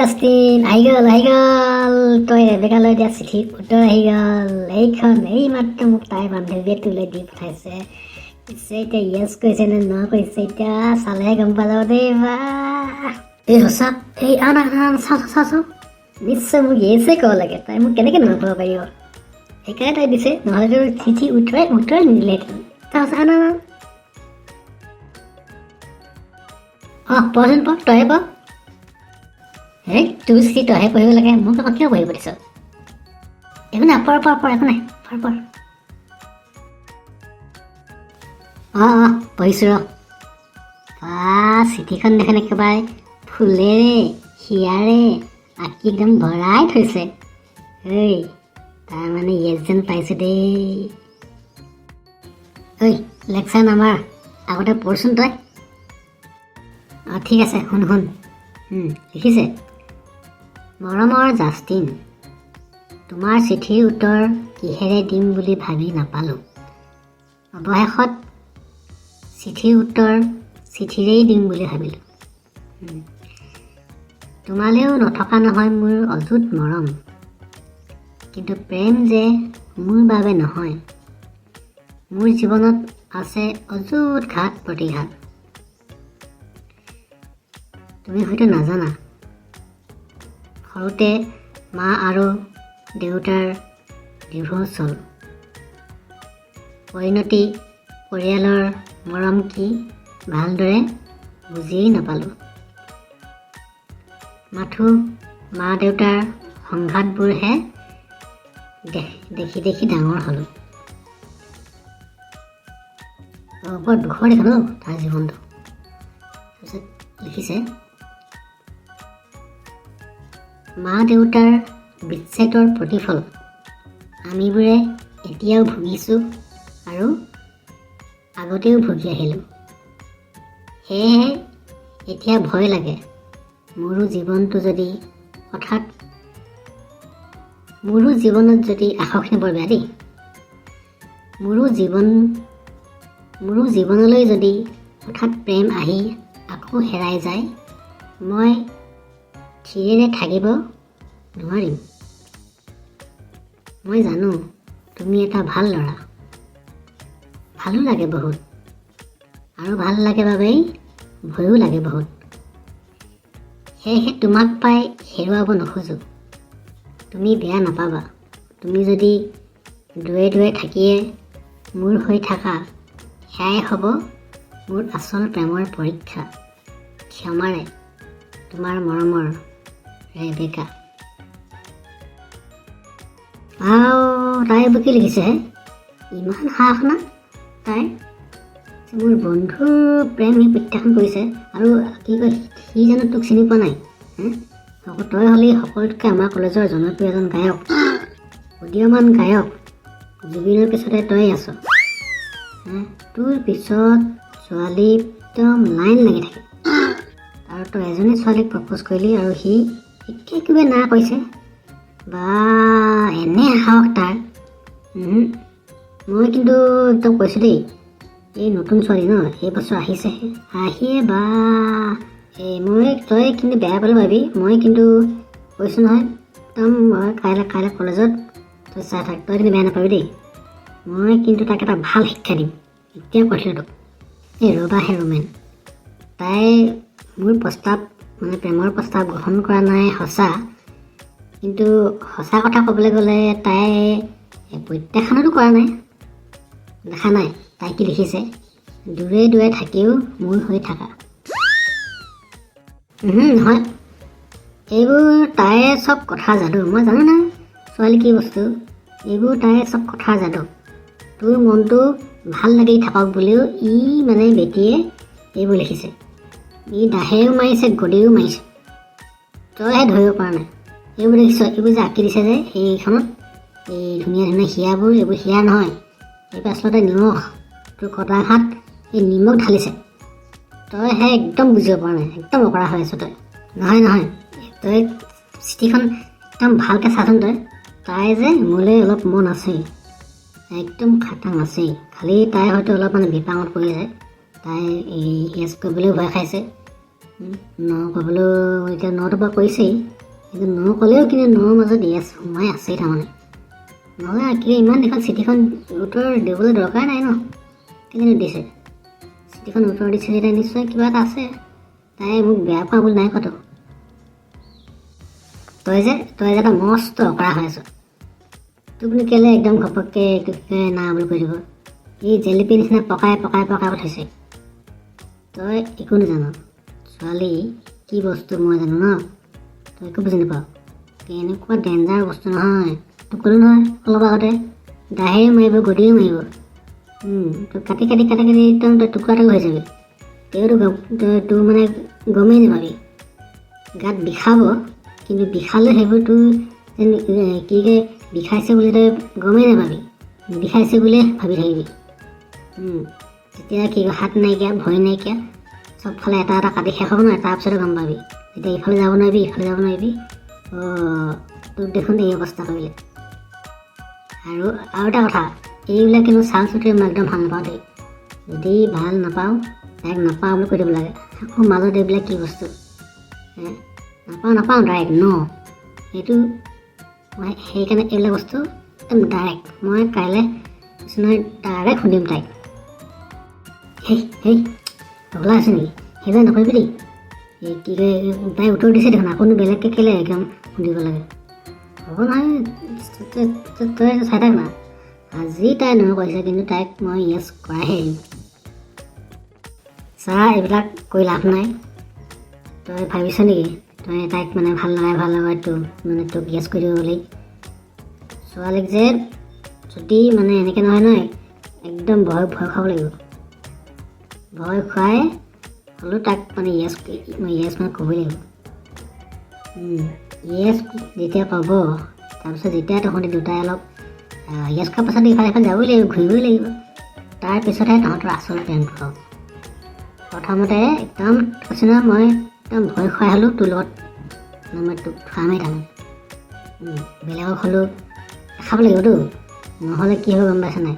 Justin আহি গ'ল তই ৰেবেকালৈ দিয়া চিঠিত উত্তৰ আহি গ'ল এইখন এইমাত্ৰ মোক তাইৰ বান্ধৱীয়ে তুলে দি পঠাইছে পিছে এতিয়া য়েছ কৈছে নে ন কৈছে এতিয়া চালেহে গম পাব দেই বা এই সঁচা এই আন চাওঁ নিশ্চয় মোক য়েছে ক'ব লাগে তাই মোক কেনেকৈ নক'ব পাৰিব সেইকাৰণে তাই দিছে নহ'লেতো চিঠি উত্তৰাই নিদিলেহেঁতেন তাৰপাছত আন পঢ়চোন তইহে পঢ় হেই তোৰ চিঠি তইহে পঢ়িব লাগে মোক আকৌ কিয় পঢ়িব দিছ একো নাই পঢ় একো নাই পঢ় পঢ়িছোঁ ৰ চিঠিখন দেখোন একেবাৰে ফুলেৰে হিয়াৰে আঁকি একদম ভৰাই থৈছে ঐ তাৰমানে য়েছ যেন পাইছোঁ দেই ঐ লেকচাৰ নামাৰ আগতে পঢ়চোন তই ঠিক আছে শুন লিখিছে মৰমৰ জাষ্টিন তোমাৰ চিঠিৰ উত্তৰ কিহেৰে দিম বুলি ভাবি নাপালোঁ অৱশেষত চিঠিৰ উত্তৰ চিঠিৰেই দিম বুলি ভাবিলোঁ তোমালেও নথকা নহয় মোৰ অযুত মৰম কিন্তু প্ৰেম যে মোৰ বাবে নহয় মোৰ জীৱনত আছে অযুত ঘাত প্ৰতিঘাত তুমি হয়তো নাজানা সৰুতে মা আৰু দেউতাৰ ডিভোৰ্চ হ'ল পৰিণতি পৰিয়ালৰ মৰম কি ভালদৰে বুজিয়েই নাপালোঁ মাথো মা দেউতাৰ সংঘাতবোৰহে দেখি ডাঙৰ হ'লোঁ বৰ দুখৰ দেখোন তাৰ জীৱনটো তাৰপিছত লিখিছে মা দেউতাৰ বিচ্ছেদৰ প্ৰতিফল আমিবোৰে এতিয়াও ভুগিছোঁ আৰু আগতেও ভুগি আহিলোঁ সেয়েহে এতিয়া ভয় লাগে মোৰো জীৱনত যদি আশাখিনি বৰ বেয়া দেই মোৰো জীৱনলৈ যদি হঠাৎ প্ৰেম আহি আকৌ হেৰাই যায় মই থিৰেৰে থাকিব নোৱাৰিম মই জানো তুমি এটা ভাল ল'ৰা ভালো লাগে বহুত আৰু ভাল লাগে বাবেই ভয়ো লাগে বহুত সেয়েহে তোমাক পাই হেৰুৱাব নোখোজোঁ তুমি বেয়া নাপাবা তুমি যদি দূৰে থাকিয়ে মোৰ হৈ থাকা সেয়াই হ'ব মোৰ আচল প্ৰেমৰ পৰীক্ষা ক্ষমাৰে তোমাৰ মৰমৰ ৰেবেকা তাই বুকি লিখিছে ইমান সাহস না তাই মোৰ বন্ধুৰ প্ৰেম সি প্ৰত্যাখ্যান কৰিছে আৰু কি কয় সি জানো তোক চিনি পোৱা নাই তই হ'লি সকলোতকৈ আমাৰ কলেজৰ জনপ্ৰিয় এজন গায়ক উদীয়মান গায়ক জুবিনৰ পিছতে তই আছ তোৰ পিছত ছোৱালী একদম লাইন লাগি থাকে আৰু তই এজনী ছোৱালীক প্ৰপ'জ কৰিলি আৰু সি কিবা না কৈছে বা এনে সাহস তাৰ মই কিন্তু একদম কৈছোঁ দেই এই নতুন ছোৱালী ন এই বছৰ আহিয়ে বা তই কিন্তু বেয়া পালোঁ ভাবি মই কিন্তু কৈছোঁ নহয় একদম মই কাইলৈ কলেজত তই চাই থাক তই কিন্তু বেয়া নাপাবি দেই মই কিন্তু তাক এটা ভাল শিক্ষা দিম এতিয়া কৈছিলোঁ তোক এই ৰবাহে ৰোমেন তাই মোৰ প্ৰেমৰ প্ৰস্তাৱ গ্ৰহণ কৰা নাই সঁচা কিন্তু সঁচা কথা ক'বলৈ গ'লে তাই প্ৰত্যাখ্যানতো কৰা নাই দেখা নাই তাই কি লিখিছে দূৰে থাকিও মোৰ হৈ থাকা নহয় এইবোৰ তাইৰ চব কথা যাদু মই জানো না ছোৱালী কি বস্তু এইবোৰ তাইৰ চব কথা যাদু তোৰ মনটো ভাল লাগি থাকক বুলিও মানে বেটীয়ে এইবোৰ লিখিছে দাহেও মাৰিছে গদিও মাৰিছে তইহে ধৰিব পৰা নাই এইবোৰ দেখিছ এইবোৰ যে আঁকি দিছে যে সেইখনত এই ধুনীয়া হিয়াবোৰ এইবোৰ হিয়া নহয় এইবোৰ আচলতে নিমখ তোৰ কটাঘাত এই নিমখ ঢালিছে তইহে একদম বুজিব পৰা নাই একদম অকৰা হৈ আছ তই নহয় তই চিঠিখন একদম ভালকৈ চাচোন তাই যে মোলৈ অলপ মন আছেই একদম খাটাং আছেই খালি তাই হয়তো অলপ বিপাঙত পৰি যায় তাই য়েছ কৰিবলৈ ভয় খাইছে ন ক'বলৈ এতিয়া নটো পৰা কৈছেই, কিন্তু ন ক'লেও কিন্তু নৰ মাজত য়েছ সোমাই আছেই তাৰমানে। নহ'লে কি ইমান এখন চিঠিখন উত্তৰ দিবলৈ দৰকাৰ নাই ন, কেলেনো দিছে? চিঠিখন উত্তৰ দিছে যেতিয়া নিশ্চয় কিবা এটা আছে। তাই মোক বেয়া পোৱা বুলি নাই কতো। তই যে এটা মস্ত অকৰা হৈ আছ। তোকনো কেলে একদম ঘপককৈ না বুলি কৈ দিব? এই জেলেপি নিচিনা পকাই পঠাইছে। তই একো নাজান। ছোৱালী কি বস্তু মই জানো ন, তই একো বুজি নাপাৱ। এনেকুৱা ডেঞ্জাৰ বস্তু নহয়। তোক ক'লো নহয় অলপ আগতে, দাহেও মাৰিব গদিও মাৰিব। তই কাটি একদম তই টুকুৰা হৈ যাবি। তোৰ মানে গমেই নাপাবি। গাত বিষাব, কিন্তু বিষালে সেইবোৰ তোৰ কি বিষাইছে বুলি তই গমেই নাপাবি। বিষাইছে বুলিয়ে ভাবি থাকিবি। তেতিয়া কি হাত নাইকিয়া, ভৰি নাইকিয়া, চবফালে এটা কাটি শেষ হ'ব নহয়, তাৰপিছতে গম পাবি। তেতিয়া ইফালে যাব নোৱাৰিবি। তোক দেখোন এই অৱস্থা কৰিলে। আৰু এটা কথা, এইবিলাক কিন্তু চাল চুটি মই একদম ভাল নাপাওঁ দেই। যদি ভাল নাপাওঁ তাইক নাপাওঁ বুলি কৈ দিব লাগে। আকৌ মাজত এইবিলাক কি বস্তু? নাপাওঁ ডাইৰেক্ট ন। সেইটো মই সেইকাৰণে এইবিলাক বস্তু একদম ডাইৰেক্ট মই কাইলৈ ডাইৰেক্ট সুধিম তাইক। সেই পগলা আছে নেকি? সেইবিলাক নকৰিবি দেই। এই কি কয় তাই উত্তৰ দিছে দেখোন, আকৌ বেলেগকৈ কেলে একদম সুধিব লাগে? হ'ব নহয়, তই চাই থাক না। আজি তাই কৈছে, কিন্তু তাইক মই য়েছ কৰাইহে আহিম। চা, এইবিলাক কৰি লাভ নাই। তই ভাবিছ নেকি তই তাইক মানে ভাল লগাই তোক য়েছ কৰি দিব বুলি? ছোৱালীক যে যদি মানে এনেকৈ নহয় একদম ভয় খুৱাব লাগিব। ভয় খুৱাই হ'লেও তাক মানে য়েছ মানে ক'বই লাগিব। য়েছ যেতিয়া পাব, তাৰপিছত যেতিয়া তহঁতি দুটাই অলপ য়েছ খোৱাৰ পাছত ইফালে যাবই লাগিব, ঘূৰিবই লাগিব। তাৰপিছতহে তহঁতৰ আচল প্ৰেমটো হ'ব। প্ৰথমতে একদম কৈছোঁ নহয়, মই একদম ভয় খুৱাই হ'লেও তোৰ লগত মই তোক খুৱামেই থাকোঁ। বেলেগক হ'লেও দেখাব লাগিবতো, নহ'লে কি হ'ব গম পাইছ নাই?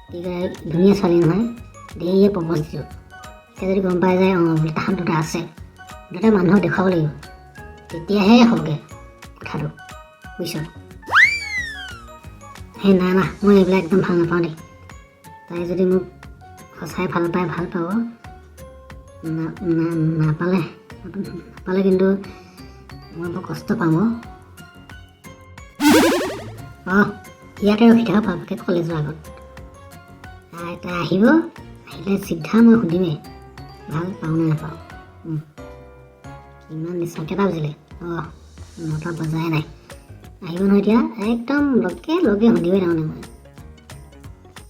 কি কয় ধুনীয়া ছোৱালী নহয়, ধেৰ প্ৰপ'জ দিছোঁ। এতিয়া যদি গম পাই যায় বোলে তাহাঁত দুটা আছে, দুটা মানুহক দেখুৱাব লাগিব, তেতিয়াহে হ'বগৈ কথাটো, বুজিছ? সেই না মই এইবিলাক একদম ভাল নাপাওঁ দেই। তাই যদি মোক সঁচাই ভাল পাব, নাপালে কিন্তু মই বৰ কষ্ট পাম। ইয়াতে ৰখি থকা পাবকৈ কলেজৰ আগত। তাই আহিলে চিধা মই সুধিমেই ভাল পাওঁ নে নাপাওঁ। ইমান নিশ্চয় কেইটা বাজিলে? 9টা বজাই নাই। আহিব নহয় এতিয়া, একদম লগে সুধিবই তাৰমানে মই।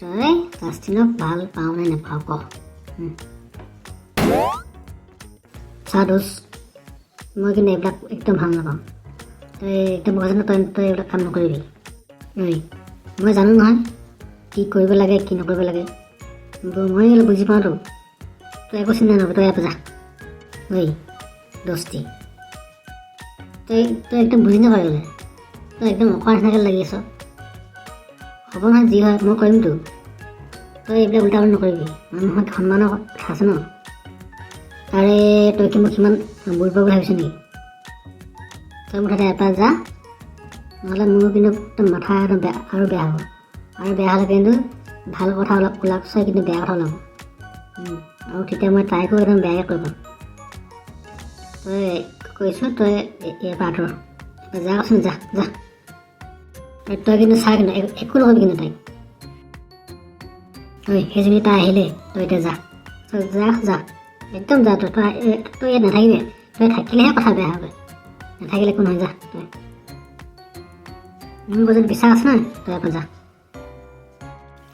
তই জাষ্টিনক ভাল পাওঁ নে নাপাওঁ ক? চা দোষ, মই কিন্তু এইবিলাক একদম ভাল নাপাওঁ। তই একদম কৈছ তই এইবিলাক কাম নকৰিবি। মই জানো নহয় কি কৰিব লাগে কি নকৰিব লাগে। মই অলপ বুজি পাওঁতো। তই একো চিন্তা নকৰিবি, তই ইয়াৰ যা। দোস্তি তই একদম বুজি নাপাবি। তই একদম অকৰা নিচিনাকৈ লাগি আছ। হ'ব নহয়, যি হয় মই কৰিমতো। তই এইবিলাক উল্টা পাল্টা নকৰিবি। মানুহক সন্মানৰ কথা আছে ন। আৰে তই কি মোক সিমান বুজিব বুলি ভাবিছ নেকি? তই মুঠতে এপাৰ যা, নহ'লে মোৰ কিন্তু একদম মাথা একদম বেয়া হ'ব। আৰু বেয়া হ'লে কিন্তু ভাল কথা অলপ ওলাব চাই, কিন্তু বেয়া কথা ওলাব। আৰু তেতিয়া মই তাইকো একদম বেয়াকৈ কৰিব। তই কৈছোঁ তই এবাৰ আঁতৰ যা, কৈছোঁ যা। তই কিন্তু চা, কিন্তু একো নকৰিবি কিন্তু তাইক। সেইজনী তাই আহিলে, তই এতিয়া যা একদম যা। তই ইয়াত নাথাকিবি। তই থাকিলেহে কথা বেয়া হ'ব, নাথাকিলে একো নহয়। যা তই, মোৰ যদি বিশ্বাস আছে নহয়, তই এবাৰ যা।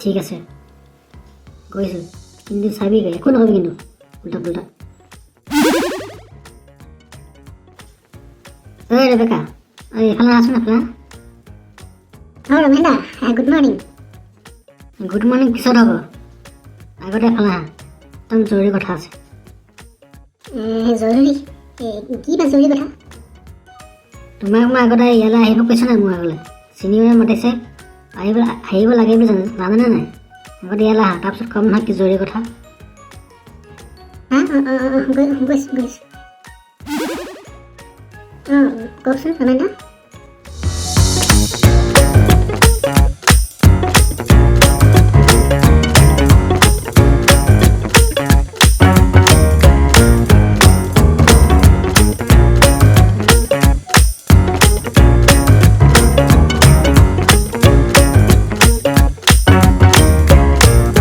ঠিক আছে গৈছোঁ, কিন্তু চাবি একো নকৰিবি কিন্তু উল্টা পুল্টা। ৰেবেকা, এইফালে আছোন এইফালে। ৰমেন দা, গুড মৰ্ণিং। গুড মৰ্ণিং পিছত হ'ব, আগতে এফালে আহা, একদম জৰুৰী কথা আছে। জৰুৰী? কি বা জৰুৰী কথা? তোমাক মই আগতে ইয়ালৈ আহিব কৈছোঁ নাই? মোৰ আগলৈ চিনিয়ে মাতিছে, আহিব লাগে বুলি জানানে নাই? আগতে ইয়ালৈ আহা, তাৰপিছত কম নহয় কি জৰুৰী কথা। হা গৈছোঁ গৈছোঁ কওকচোন ৰমেন দা